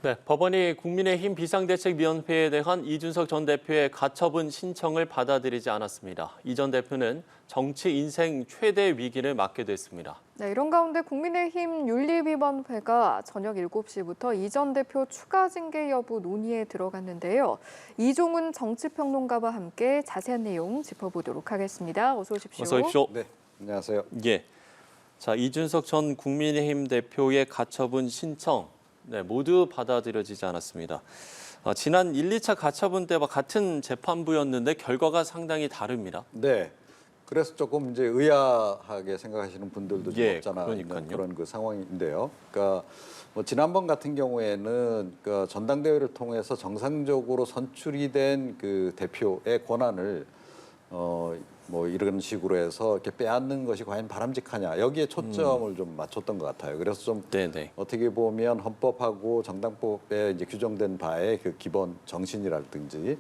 네, 법원이 국민의힘 비상대책위원회에 대한 이준석 전 대표의 가처분 신청을 받아들이지 않았습니다. 이 전 대표는 정치 인생 최대 위기를 맞게 됐습니다. 네, 이런 가운데 국민의힘 윤리위원회가 저녁 7시부터 이 전 대표 추가 징계 여부 논의에 들어갔는데요. 이종훈 정치평론가와 함께 자세한 내용 짚어보도록 하겠습니다. 어서 오십시오. 어서 오십시오. 네, 안녕하세요. 예. 자, 이준석 전 국민의힘 대표의 가처분 신청 모두 받아들여지지 않았습니다. 지난 1, 2차 가처분 때와 같은 재판부였는데 결과가 상당히 다릅니다. 네, 그래서 조금 이제 의아하게 생각하시는 분들도 좀 없잖아 그러니까요. 있는 그런 그 상황인데요. 그러니까 뭐 지난번 같은 경우에는 그 전당대회를 통해서 정상적으로 선출이 된 그 대표의 권한을 뭐 이런 식으로 해서 이렇게 빼앗는 것이 과연 바람직하냐 여기에 초점을 좀 맞췄던 것 같아요. 그래서 좀 네네. 어떻게 보면 헌법하고 정당법에 이제 규정된 바의 그 기본 정신이라든지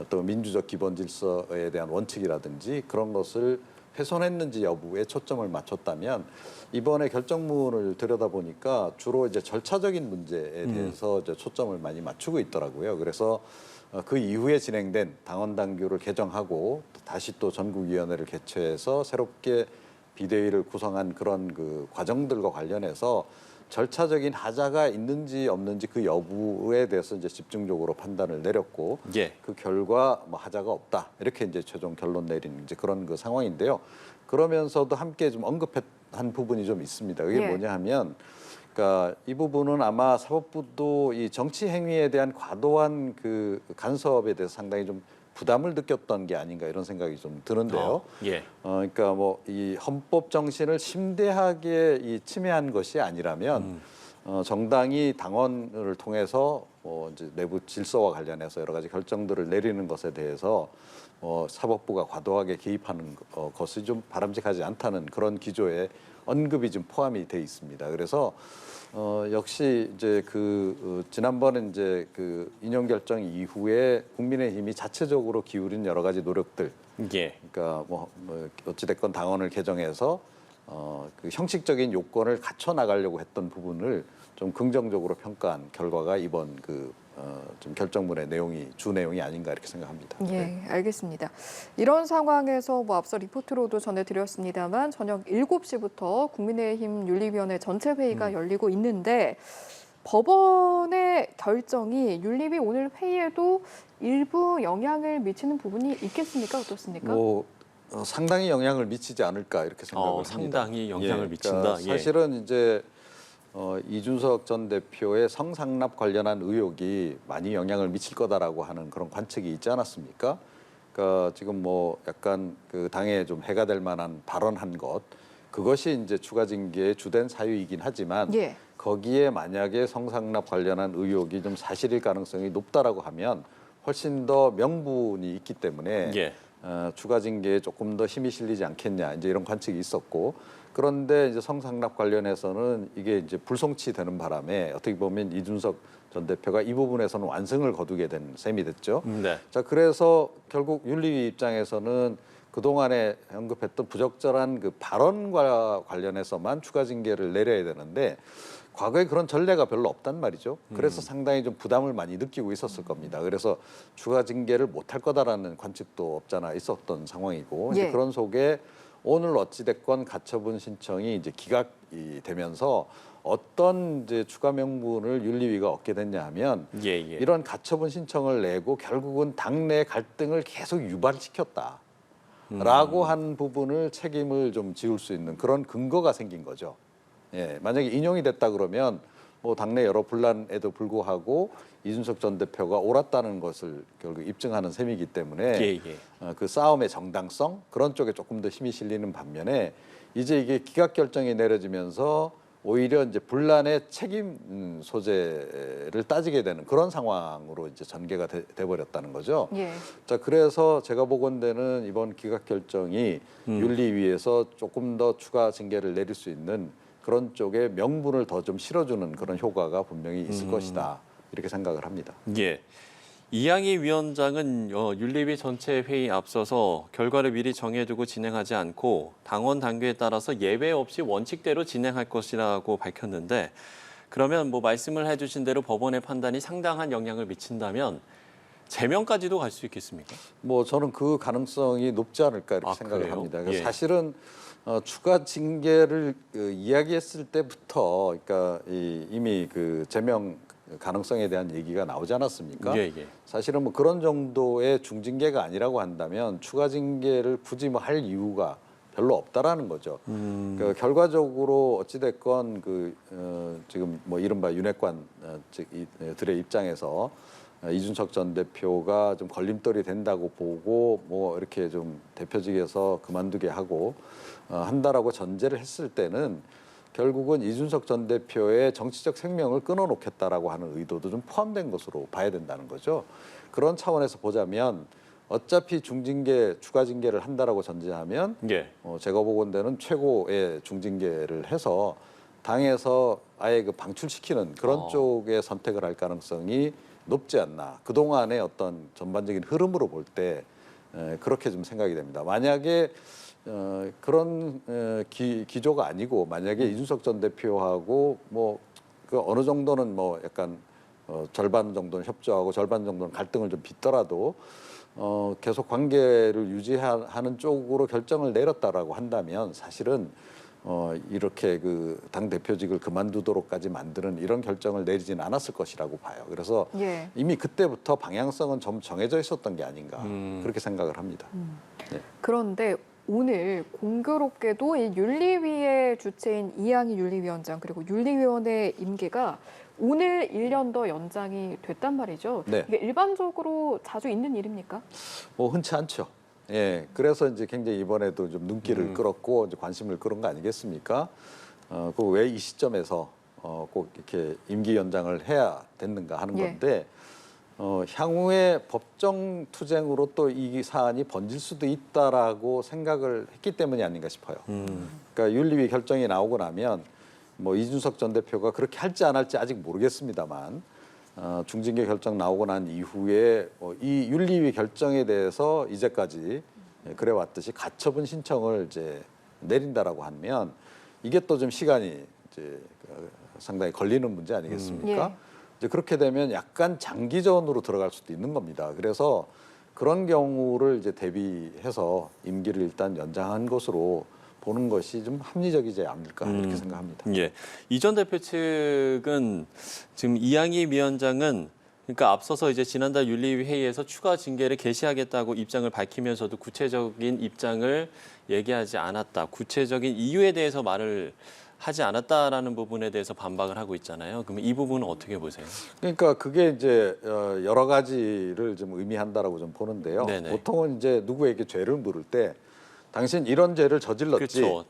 또 민주적 기본 질서에 대한 원칙이라든지 그런 것을 훼손했는지 여부에 초점을 맞췄다면 이번에 결정문을 들여다보니까 주로 이제 절차적인 문제에 대해서 이제 초점을 많이 맞추고 있더라고요. 그래서 그 이후에 진행된 당원 당규를 개정하고 다시 또 전국위원회를 개최해서 새롭게 비대위를 구성한 그런 그 과정들과 관련해서 절차적인 하자가 있는지 없는지 그 여부에 대해서 이제 집중적으로 판단을 내렸고 예. 그 결과 뭐 하자가 없다 이렇게 이제 최종 결론 내린 이제 그런 그 상황인데요. 그러면서도 함께 좀 언급한 부분이 좀 있습니다. 그게 뭐냐 하면 그러니까 이 부분은 아마 사법부도 이 정치 행위에 대한 과도한 그 간섭에 대해서 상당히 좀 부담을 느꼈던 게 아닌가 이런 생각이 좀 드는데요. 예. 그러니까 뭐 이 헌법 정신을 심대하게 이 침해한 것이 아니라면 정당이 당원을 통해서 이제 내부 질서와 관련해서 여러 가지 결정들을 내리는 것에 대해서 사법부가 과도하게 개입하는 것이 좀 바람직하지 않다는 그런 기조에 언급이 좀 포함이 돼 있습니다. 그래서 역시 이제 지난번에 이제 그 인용 결정 이후에 국민의힘이 자체적으로 기울인 여러 가지 노력들, 예. 그러니까 뭐 어찌 됐건 당원을 개정해서 그 형식적인 요건을 갖춰 나가려고 했던 부분을 좀 긍정적으로 평가한 결과가 이번 좀 결정문의 주 내용이 아닌가 이렇게 생각합니다. 예, 네. 알겠습니다. 이런 상황에서 뭐 앞서 리포트로도 전해드렸습니다만 저녁 7시부터 국민의힘 윤리위원회 전체 회의가 열리고 있는데 법원의 결정이 윤리위 오늘 회의에도 일부 영향을 미치는 부분이 있겠습니까? 어떻습니까? 상당히 영향을 미치지 않을까 이렇게 생각을 합니다. 상당히 영향을 미친다. 그러니까 사실은 이제 이준석 전 대표의 성상납 관련한 의혹이 많이 영향을 미칠 거다라고 하는 그런 관측이 있지 않았습니까? 그러니까 지금 뭐 약간 그 당에 좀 해가 될 만한 발언한 것 그것이 이제 추가 징계의 주된 사유이긴 하지만 거기에 만약에 성상납 관련한 의혹이 좀 사실일 가능성이 높다라고 하면 훨씬 더 명분이 있기 때문에 추가 징계에 조금 더 힘이 실리지 않겠냐 이제 이런 관측이 있었고 그런데 이제 성상납 관련해서는 이게 이제 불송치되는 바람에 어떻게 보면 이준석 전 대표가 이 부분에서는 완승을 거두게 된 셈이 됐죠. 네. 자 그래서 결국 윤리위 입장에서는 그동안에 언급했던 부적절한 그 발언과 관련해서만 추가 징계를 내려야 되는데 과거에 그런 전례가 별로 없단 말이죠. 그래서 상당히 좀 부담을 많이 느끼고 있었을 겁니다. 그래서 추가 징계를 못할 거다라는 관측도 없잖아 있었던 상황이고 이제 그런 속에 오늘 어찌됐건 가처분 신청이 이제 기각이 되면서 어떤 이제 추가 명분을 윤리위가 얻게 됐냐 하면 이런 가처분 신청을 내고 결국은 당내 갈등을 계속 유발시켰다. 라고 한 부분을 책임을 좀 지울 수 있는 그런 근거가 생긴 거죠. 예, 만약에 인용이 됐다 그러면 뭐 당내 여러 분란에도 불구하고 이준석 전 대표가 옳았다는 것을 결국 입증하는 셈이기 때문에 그 싸움의 정당성 그런 쪽에 조금 더 힘이 실리는 반면에 이제 이게 기각 결정이 내려지면서 오히려 이제 분란의 책임 소재를 따지게 되는 그런 상황으로 이제 전개가 돼 버렸다는 거죠. 자 그래서 제가 보건대는 이번 기각 결정이 윤리위에서 조금 더 추가 징계를 내릴 수 있는 그런 쪽에 명분을 더 좀 실어주는 그런 효과가 분명히 있을 것이다 이렇게 생각을 합니다. 예. 이양희 위원장은 윤리위 전체 회의 앞서서 결과를 미리 정해두고 진행하지 않고 당원 당규에 따라서 예외 없이 원칙대로 진행할 것이라고 밝혔는데 그러면 뭐 말씀을 해주신 대로 법원의 판단이 상당한 영향을 미친다면 제명까지도 갈 수 있겠습니까? 뭐 저는 그 가능성이 높지 않을까 이렇게 아, 생각을 그래요? 합니다. 예. 사실은 추가 징계를 이야기했을 때부터, 그러니까 이미 그 제명 가능성에 대한 얘기가 나오지 않았습니까? 예, 예. 사실은 뭐 그런 정도의 중징계가 아니라고 한다면 추가 징계를 굳이 뭐 할 이유가 별로 없다라는 거죠. 그 결과적으로 어찌됐건 지금 뭐 이른바 윤핵관들의 입장에서 이준석 전 대표가 좀 걸림돌이 된다고 보고 뭐 이렇게 좀 대표직에서 그만두게 하고 한다라고 전제를 했을 때는 결국은 이준석 전 대표의 정치적 생명을 끊어놓겠다라고 하는 의도도 좀 포함된 것으로 봐야 된다는 거죠. 그런 차원에서 보자면 어차피 중징계, 추가 징계를 한다라고 전제하면 예. 제가 보건대는 최고의 중징계를 해서 당에서 아예 그 방출시키는 그런 쪽의 선택을 할 가능성이 높지 않나. 그동안의 어떤 전반적인 흐름으로 볼 때 그렇게 좀 생각이 됩니다. 만약에 그런 기조가 아니고 만약에 이준석 전 대표하고 뭐 그 어느 정도는 뭐 약간 절반 정도는 협조하고 절반 정도는 갈등을 좀 빚더라도 계속 관계를 유지하는 쪽으로 결정을 내렸다라고 한다면 사실은 이렇게 그 당 대표직을 그만두도록까지 만드는 이런 결정을 내리지는 않았을 것이라고 봐요. 그래서 예. 이미 그때부터 방향성은 좀 정해져 있었던 게 아닌가 그렇게 생각을 합니다. 네. 그런데 오늘 공교롭게도 이 윤리위의 주체인 이양희 윤리위원장 그리고 윤리위원회 임기가 오늘 1년 더 연장이 됐단 말이죠. 네. 이게 일반적으로 자주 있는 일입니까? 뭐 흔치 않죠. 예, 그래서 이제 굉장히 이번에도 좀 눈길을 끌었고 이제 관심을 끌은 거 아니겠습니까? 그 왜 이 시점에서 꼭 이렇게 임기 연장을 해야 됐는가 하는 예. 건데 향후에 법정 투쟁으로 또 이 사안이 번질 수도 있다라고 생각을 했기 때문이 아닌가 싶어요. 그러니까 윤리위 결정이 나오고 나면 뭐 이준석 전 대표가 그렇게 할지 안 할지 아직 모르겠습니다만 중징계 결정 나오고 난 이후에 이 윤리위 결정에 대해서 이제까지 그래왔듯이 가처분 신청을 이제 내린다라고 하면 이게 또 좀 시간이 이제 상당히 걸리는 문제 아니겠습니까? 예. 이제 그렇게 되면 약간 장기전으로 들어갈 수도 있는 겁니다. 그래서 그런 경우를 이제 대비해서 임기를 일단 연장한 것으로 보는 것이 좀 합리적이지 않을까 이렇게 생각합니다. 예. 이 전 대표 측은 지금 이양희 위원장은 그러니까 앞서서 이제 지난달 윤리위 회의에서 추가 징계를 개시하겠다고 입장을 밝히면서도 구체적인 입장을 얘기하지 않았다. 구체적인 이유에 대해서 말을 하지 않았다라는 부분에 대해서 반박을 하고 있잖아요. 그럼 이 부분은 어떻게 보세요? 그러니까 그게 이제 여러 가지를 좀 의미한다라고 좀 보는데요. 네네. 보통은 이제 누구에게 죄를 물을 때 당신 이런 죄를 저질렀지. 그렇죠.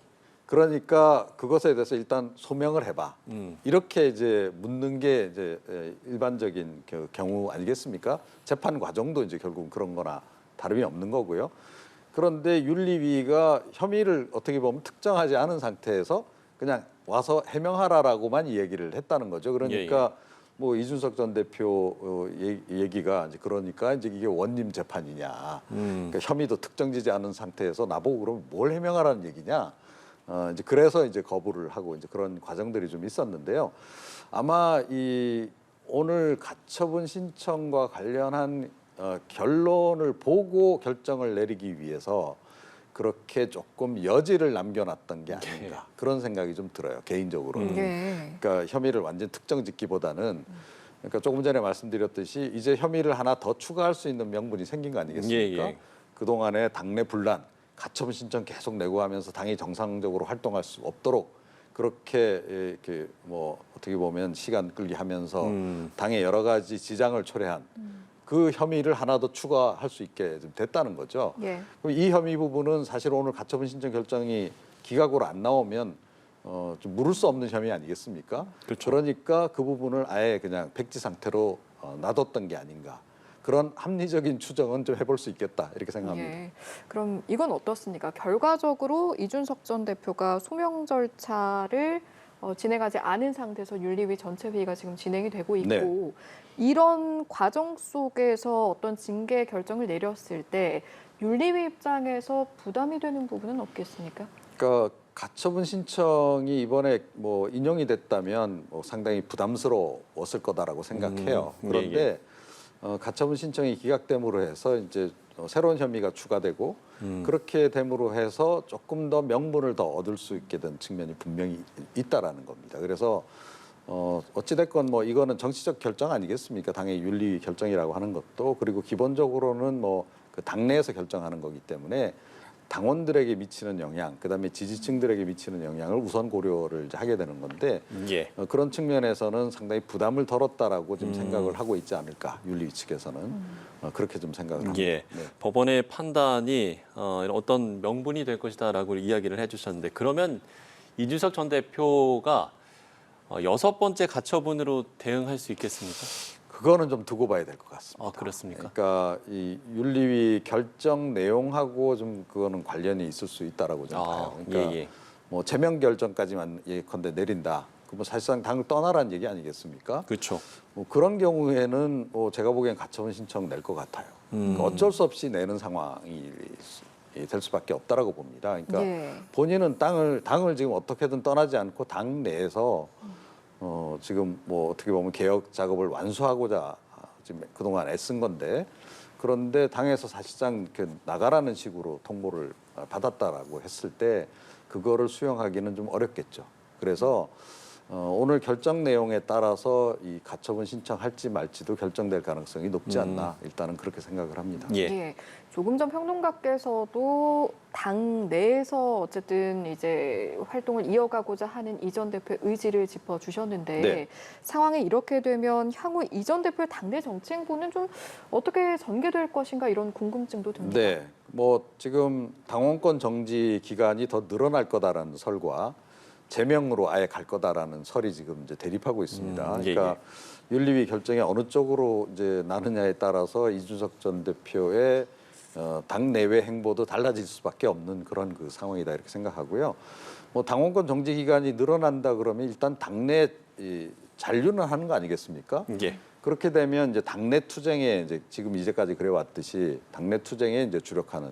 그러니까 그것에 대해서 일단 소명을 해봐. 음. 이렇게 이제 묻는 게 이제 일반적인 경우 아니겠습니까? 재판 과정도 이제 결국 그런 거나 다름이 없는 거고요. 그런데 윤리위가 혐의를 어떻게 보면 특정하지 않은 상태에서 그냥 와서 해명하라라고만 얘기를 했다는 거죠. 그러니까 뭐 이준석 전 대표 얘기가 이제 그러니까 이제 이게 원님 재판이냐. 그러니까 혐의도 특정지지 않은 상태에서 나보고 그러면 뭘 해명하라는 얘기냐. 이제 그래서 이제 거부를 하고 이제 그런 과정들이 좀 있었는데요. 아마 이 오늘 가처분 신청과 관련한 결론을 보고 결정을 내리기 위해서 그렇게 조금 여지를 남겨놨던 게 아닌가 그런 생각이 좀 들어요 개인적으로는. 예. 그러니까 혐의를 완전 특정짓기보다는 그러니까 조금 전에 말씀드렸듯이 이제 혐의를 하나 더 추가할 수 있는 명분이 생긴 거 아니겠습니까? 예. 그동안에 당내 분란, 가처분 신청 계속 내고 하면서 당이 정상적으로 활동할 수 없도록 그렇게 이렇게 뭐 어떻게 보면 시간 끌기 하면서 당에 여러 가지 지장을 초래한 그 혐의를 하나 더 추가할 수 있게 좀 됐다는 거죠. 예. 그럼 이 혐의 부분은 사실 오늘 가처분 신청 결정이 기각으로 안 나오면 좀 물을 수 없는 혐의 아니겠습니까? 그렇죠. 그러니까 그 부분을 아예 그냥 백지 상태로 놔뒀던 게 아닌가. 그런 합리적인 추정은 좀 해볼 수 있겠다 이렇게 생각합니다. 예. 그럼 이건 어떻습니까? 결과적으로 이준석 전 대표가 소명 절차를 진행하지 않은 상태에서 윤리위 전체 회의가 지금 진행이 되고 있고 네. 이런 과정 속에서 어떤 징계 결정을 내렸을 때 윤리위 입장에서 부담이 되는 부분은 없겠습니까? 그러니까 가처분 신청이 이번에 뭐 인용이 됐다면 뭐 상당히 부담스러웠을 거다라고 생각해요. 예, 그런데 가처분 신청이 기각됨으로 해서 이제 새로운 혐의가 추가되고 그렇게 됨으로 해서 조금 더 명분을 더 얻을 수 있게 된 측면이 분명히 있다라는 겁니다. 그래서 어찌됐건 뭐 이거는 정치적 결정 아니겠습니까? 당의 윤리 결정이라고 하는 것도 그리고 기본적으로는 뭐 그 당내에서 결정하는 거기 때문에 당원들에게 미치는 영향, 그다음에 지지층들에게 미치는 영향을 우선 고려를 이제 하게 되는 건데 예. 그런 측면에서는 상당히 부담을 덜었다라고 좀 생각을 하고 있지 않을까 윤리 측에서는 그렇게 좀 생각을 합니다. 예. 네. 법원의 판단이 어떤 명분이 될 것이다라고 이야기를 해주셨는데 그러면 이준석 전 대표가 6번째 가처분으로 대응할 수 있겠습니까? 그거는 좀 두고 봐야 될 것 같습니다. 아, 그렇습니까? 그러니까 이 윤리위 결정 내용하고 좀 그거는 관련이 있을 수 있다라고 좀 봐요. 그러니까 예. 뭐 제명 결정까지만 예컨대 내린다. 그뭐 사실상 당을 떠나라는 얘기 아니겠습니까? 그렇죠. 뭐 그런 경우에는 뭐 제가 보기엔 가처분 신청 낼 것 같아요. 그러니까 어쩔 수 없이 내는 상황이 될 수밖에 없다라고 봅니다. 그러니까 예. 본인은 당을 지금 어떻게든 떠나지 않고 당 내에서 지금 뭐 어떻게 보면 개혁 작업을 완수하고자 지금 그동안 애쓴 건데 그런데 당에서 사실상 나가라는 식으로 통보를 받았다라고 했을 때 그거를 수용하기는 좀 어렵겠죠. 그래서 오늘 결정 내용에 따라서 이 가처분 신청할지 말지도 결정될 가능성이 높지 않나 일단은 그렇게 생각을 합니다. 예. 예. 조금 전 평론가께서도 당 내에서 어쨌든 이제 활동을 이어가고자 하는 이 전 대표의 의지를 짚어주셨는데 네. 상황이 이렇게 되면 향후 이 전 대표의 당내 정치 행보는 좀 어떻게 전개될 것인가 이런 궁금증도 듭니다. 네, 뭐 지금 당원권 정지 기간이 더 늘어날 거다라는 설과 제명으로 아예 갈 거다라는 설이 지금 이제 대립하고 있습니다. 그러니까 윤리위 결정이 어느 쪽으로 이제 나느냐에 따라서 이준석 전 대표의 당 내외 행보도 달라질 수밖에 없는 그런 그 상황이다 이렇게 생각하고요. 뭐 당원권 정지 기간이 늘어난다 그러면 일단 당내 잔류는 하는 거 아니겠습니까? 예. 그렇게 되면 이제 당내 투쟁에 이제 지금 이제까지 그래 왔듯이 당내 투쟁에 이제 주력하는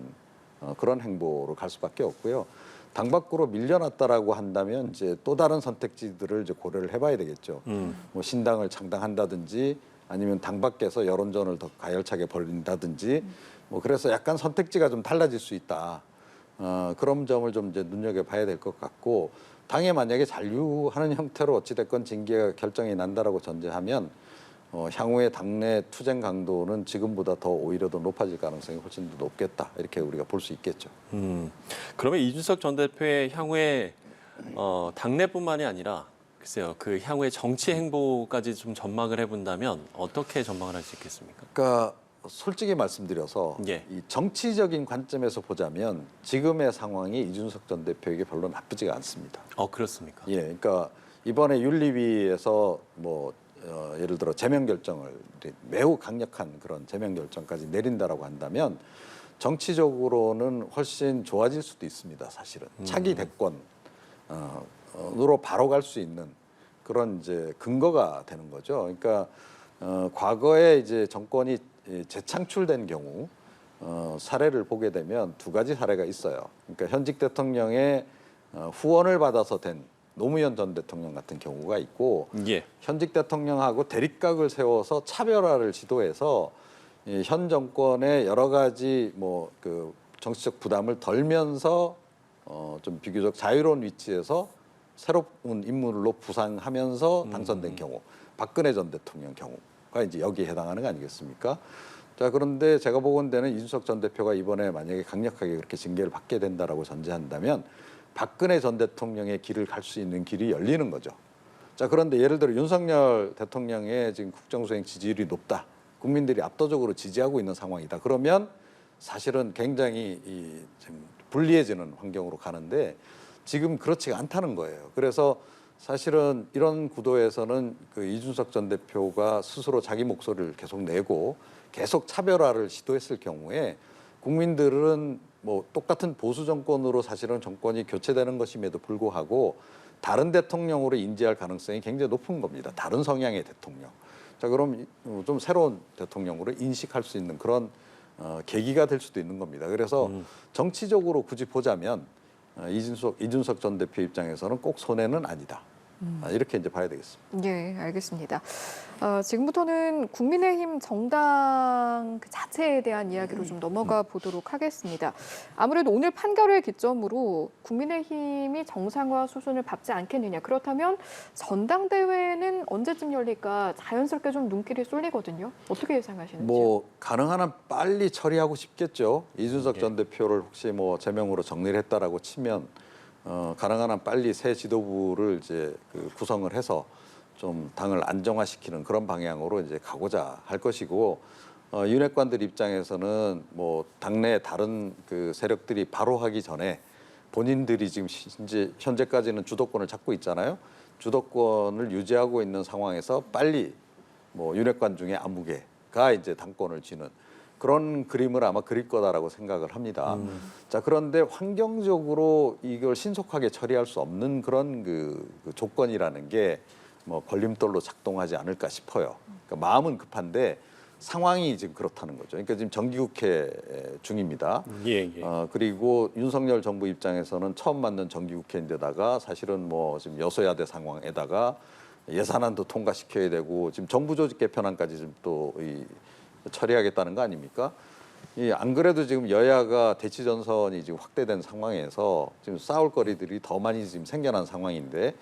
그런 행보로 갈 수밖에 없고요. 당 밖으로 밀려났다라고 한다면 이제 또 다른 선택지들을 이제 고려를 해봐야 되겠죠. 뭐 신당을 창당한다든지 아니면 당 밖에서 여론전을 더 가열차게 벌인다든지 뭐 그래서 약간 선택지가 좀 달라질 수 있다. 그런 점을 좀 이제 눈여겨봐야 될 것 같고 당에 만약에 잔류하는 형태로 어찌됐건 징계가 결정이 난다라고 전제하면 향후에 당내 투쟁 강도는 지금보다 더 오히려 더 높아질 가능성이 훨씬 더 높겠다 이렇게 우리가 볼 수 있겠죠. 그러면 이준석 전 대표의 향후에 당내뿐만이 아니라 글쎄요 그 향후의 정치 행보까지 좀 전망을 해본다면 어떻게 전망을 할 수 있겠습니까? 그러니까 솔직히 말씀드려서 예. 이 정치적인 관점에서 보자면 지금의 상황이 이준석 전 대표에게 별로 나쁘지가 않습니다. 그렇습니까? 예, 그러니까 이번에 윤리위에서 뭐 예를 들어 제명 결정을 매우 강력한 그런 제명 결정까지 내린다라고 한다면 정치적으로는 훨씬 좋아질 수도 있습니다. 사실은 차기 대권으로 바로 갈 수 있는 그런 이제 근거가 되는 거죠. 그러니까 과거에 이제 정권이 재창출된 경우 사례를 보게 되면 두 가지 사례가 있어요. 그러니까 현직 대통령의 후원을 받아서 된 노무현 전 대통령 같은 경우가 있고 예. 현직 대통령하고 대립각을 세워서 차별화를 시도해서 현 정권의 여러 가지 뭐 그 정치적 부담을 덜면서 좀 비교적 자유로운 위치에서 새로운 인물로 부상하면서 당선된 경우 박근혜 전 대통령 경우가 이제 여기에 해당하는 거 아니겠습니까? 자 그런데 제가 보건대는 이준석 전 대표가 이번에 만약에 강력하게 그렇게 징계를 받게 된다라고 전제한다면 박근혜 전 대통령의 길을 갈 수 있는 길이 열리는 거죠. 자 그런데 예를 들어 윤석열 대통령의 지금 국정수행 지지율이 높다. 국민들이 압도적으로 지지하고 있는 상황이다. 그러면 사실은 굉장히 지금 불리해지는 환경으로 가는데 지금 그렇지가 않다는 거예요. 그래서 사실은 이런 구도에서는 그 이준석 전 대표가 스스로 자기 목소리를 계속 내고 계속 차별화를 시도했을 경우에 국민들은 뭐 똑같은 보수 정권으로 사실은 정권이 교체되는 것임에도 불구하고 다른 대통령으로 인지할 가능성이 굉장히 높은 겁니다. 다른 성향의 대통령. 자 그럼 좀 새로운 대통령으로 인식할 수 있는 그런 계기가 될 수도 있는 겁니다. 그래서 정치적으로 굳이 보자면 이준석 전 대표 입장에서는 꼭 손해는 아니다. 이렇게 이제 봐야 되겠습니다. 예, 알겠습니다. 지금부터는 국민의힘 정당 그 자체에 대한 이야기로 좀 넘어가 보도록 하겠습니다. 아무래도 오늘 판결을 기점으로 국민의힘이 정상화 수순을 밟지 않겠느냐. 그렇다면 전당대회는 언제쯤 열릴까 자연스럽게 좀 눈길이 쏠리거든요. 어떻게 예상하시는지요? 뭐 가능한 한 빨리 처리하고 싶겠죠. 이준석 전 대표를 혹시 뭐 제명으로 정리를 했다라고 치면 가능한 한 빨리 새 지도부를 이제 구성을 해서 좀 당을 안정화시키는 그런 방향으로 이제 가고자 할 것이고 윤핵관들 입장에서는 뭐 당내 다른 그 세력들이 바로 하기 전에 본인들이 지금 현재까지는 주도권을 잡고 있잖아요. 주도권을 유지하고 있는 상황에서 빨리 뭐 윤핵관 중에 아무개가 이제 당권을 쥐는 그런 그림을 아마 그릴 거다라고 생각을 합니다. 자, 그런데 환경적으로 이걸 신속하게 처리할 수 없는 그런 그 조건이라는 게 뭐 걸림돌로 작동하지 않을까 싶어요. 그러니까 마음은 급한데 상황이 지금 그렇다는 거죠. 그러니까 지금 정기국회 중입니다. 예. 그리고 윤석열 정부 입장에서는 처음 만든 정기국회인데다가 사실은 뭐 지금 여소야대 상황에다가 예산안도 통과시켜야 되고 지금 정부 조직 개편안까지 지금 또 처리하겠다는 거 아닙니까? 안 그래도 지금 여야가 대치 전선이 지금 확대된 상황에서 지금 싸울 거리들이 더 많이 지금 생겨난 상황인데,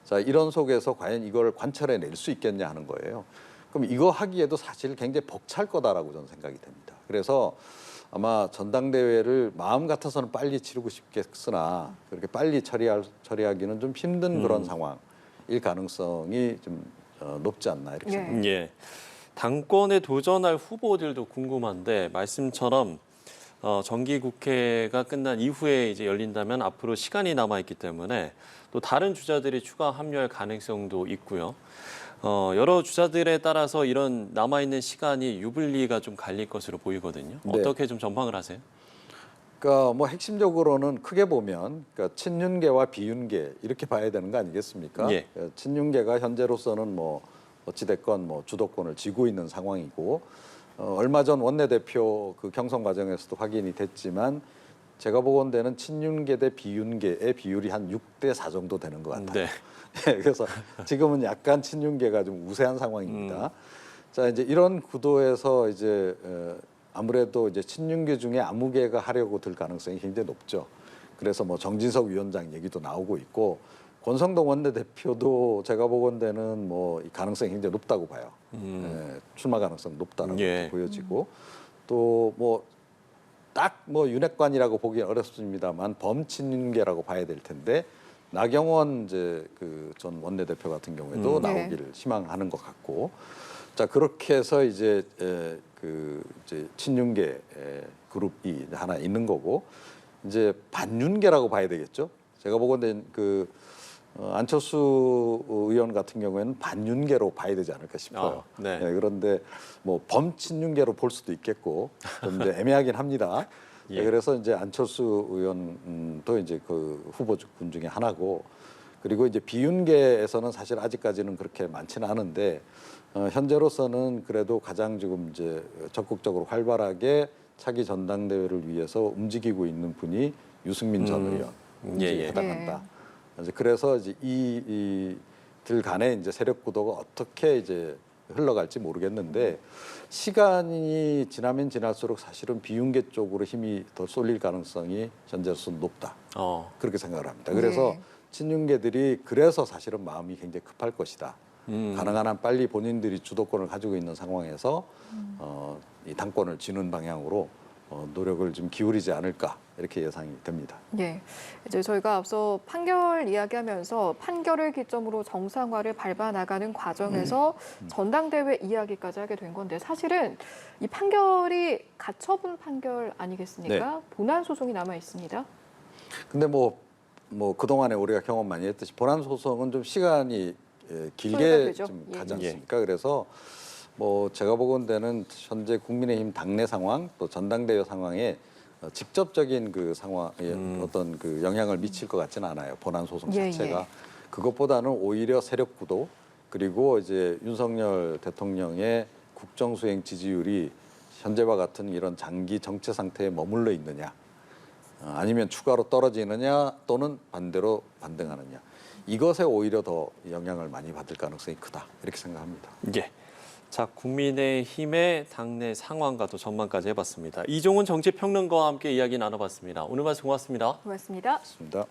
자, 이런 속에서 과연 이걸 관철해 낼 수 있겠냐 하는 거예요. 그럼 이거 하기에도 사실 굉장히 벅찰 거다라고 저는 생각이 됩니다. 그래서 아마 전당대회를 마음 같아서는 빨리 치르고 싶겠으나 그렇게 빨리 처리하기는 좀 힘든 그런 상황일 가능성이 좀 높지 않나 이렇게 생각합니다. 예. 당권에 도전할 후보들도 궁금한데 말씀처럼 정기국회가 끝난 이후에 이제 열린다면 앞으로 시간이 남아 있기 때문에 또 다른 주자들이 추가 합류할 가능성도 있고요. 여러 주자들에 따라서 이런 남아 있는 시간이 유불리가 좀 갈릴 것으로 보이거든요. 네. 어떻게 좀 전망을 하세요? 그러니까 뭐 핵심적으로는 크게 보면 그러니까 친윤계와 비윤계 이렇게 봐야 되는 거 아니겠습니까? 예. 친윤계가 현재로서는 뭐 어찌됐건 뭐 주도권을 쥐고 있는 상황이고 얼마 전 원내대표 그 경선 과정에서도 확인이 됐지만 제가 보건대는 친윤계 대 비윤계의 비율이 한 6대4 정도 되는 것 같아요. 네. 그래서 지금은 약간 친윤계가 좀 우세한 상황입니다. 자, 이제 이런 구도에서 이제 아무래도 이제 친윤계 중에 아무개가 하려고 들 가능성이 굉장히 높죠. 그래서 뭐 정진석 위원장 얘기도 나오고 있고 권성동 원내대표도 제가 보건대는 뭐 이 가능성이 굉장히 높다고 봐요. 출마 가능성 높다라고 예. 보여지고 또 뭐 딱 뭐 윤핵관이라고 보기 어렵습니다만 범친윤계라고 봐야 될 텐데 나경원 이제 그 전 원내대표 같은 경우에도 네. 나오기를 희망하는 것 같고 자 그렇게 해서 이제 이제 친윤계 그룹이 하나 있는 거고 이제 반윤계라고 봐야 되겠죠. 제가 보건대 그 안철수 의원 같은 경우에는 반윤계로 봐야 되지 않을까 싶어요. 네. 그런데 뭐 범친윤계로 볼 수도 있겠고 좀 이제 애매하긴 합니다. 예. 그래서 이제 안철수 의원도 이제 그 후보군 중에 하나고 그리고 이제 비윤계에서는 사실 아직까지는 그렇게 많지는 않은데 현재로서는 그래도 가장 지금 이제 적극적으로 활발하게 차기 전당대회를 위해서 움직이고 있는 분이 유승민 전 의원 예. 해당한다. 이제 그래서 이제 이들 간의 이제 세력 구도가 어떻게 이제 흘러갈지 모르겠는데 시간이 지나면 지날수록 사실은 비윤계 쪽으로 힘이 더 쏠릴 가능성이 현재로서는 높다. 그렇게 생각을 합니다. 그래서 네. 친윤계들이 그래서 사실은 마음이 굉장히 급할 것이다. 가능한 한 빨리 본인들이 주도권을 가지고 있는 상황에서 이 당권을 쥐는 방향으로 노력을 좀 기울이지 않을까 이렇게 예상이 됩니다. 예, 이제 저희가 앞서 판결 이야기하면서 판결을 기점으로 정상화를 밟아 나가는 과정에서 전당대회 이야기까지 하게 된 건데 사실은 이 판결이 가처분 판결 아니겠습니까? 네. 본안 소송이 남아 있습니다. 근데 뭐 그동안에 우리가 경험 많이 했듯이 본안 소송은 좀 시간이 소요가 길게 되죠. 좀 예. 가지 않습니까? 그래서 뭐 제가 보건대는 현재 국민의힘 당내 상황 또 전당대회 상황에 직접적인 그 상황에 어떤 그 영향을 미칠 것 같지는 않아요. 본안 소송 예, 자체가 예. 그것보다는 오히려 세력 구도 그리고 이제 윤석열 대통령의 국정수행 지지율이 현재와 같은 이런 장기 정체 상태에 머물러 있느냐 아니면 추가로 떨어지느냐 또는 반대로 반등하느냐 이것에 오히려 더 영향을 많이 받을 가능성이 크다 이렇게 생각합니다. 예. 자, 국민의힘의 당내 상황과 또 전망까지 해봤습니다. 이종훈 정치평론가와 함께 이야기 나눠봤습니다. 오늘 말씀 고맙습니다. 고맙습니다. 좋습니다.